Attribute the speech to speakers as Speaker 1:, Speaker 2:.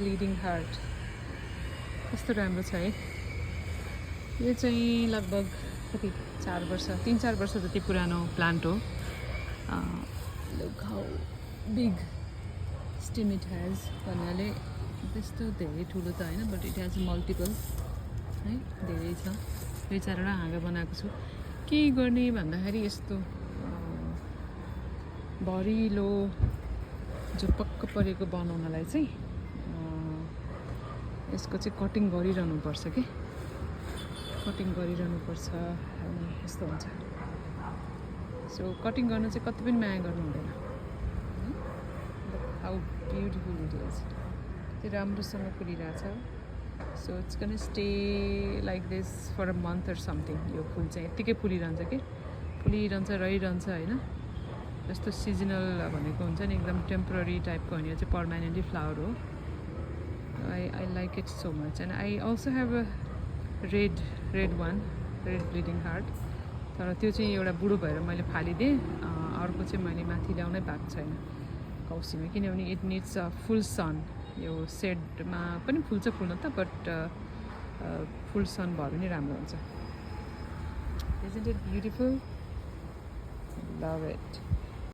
Speaker 1: Bleeding heart कस्तो राम्रो छ है। यो चाहिँ लगभग कति 3-4 वर्ष जति पुरानो प्लान्ट हो। Look how big stem it has भन्नाले त्यस्तो धेरै ठुलो त होइन, बट इट हेज मल्टिपल है, धेरै छ। 2-4वटा हाँगा बनाएको छु। के गर्ने भन्दाखेरि यस्तो भरिलो झुपक्क परेको बनाउनलाई चाहिँ यसको चाहिँ कटिङ गरिरहनुपर्छ कि, कटिङ गरिरहनुपर्छ अनि यस्तो हुन्छ। सो कटिङ गर्न चाहिँ कति पनि माया गर्नु हुँदैन। हाउ ब्युटिफुल इट इज, त्यो राम्रोसँग फुलिरहेछ। So it's gonna stay like this for a month or something. यो फुल चाहिँ यत्तिकै फुलिरहन्छ कि, फुलिरहन्छ रहिरहन्छ होइन। जस्तो सिजनल भनेको हुन्छ नि, एकदम टेम्पोररी टाइपको होइन, यो चाहिँ पर्मानेन्टली फ्लावर हो। I like it so much, and I also have a red bleeding heart, तर त्यो चाहिँ एउटा बुढो भएर मैले फालिदिएँ। अर्को चाहिँ मैले माथि ल्याउनै भएको छैन कौसीमा, किनभने इट निड्स अ फुल सन। यो सेडमा पनि फुल्छ फुल्न त, बट फुल सन भयो भने राम्रो हुन्छ। Isn't it beautiful? Love it.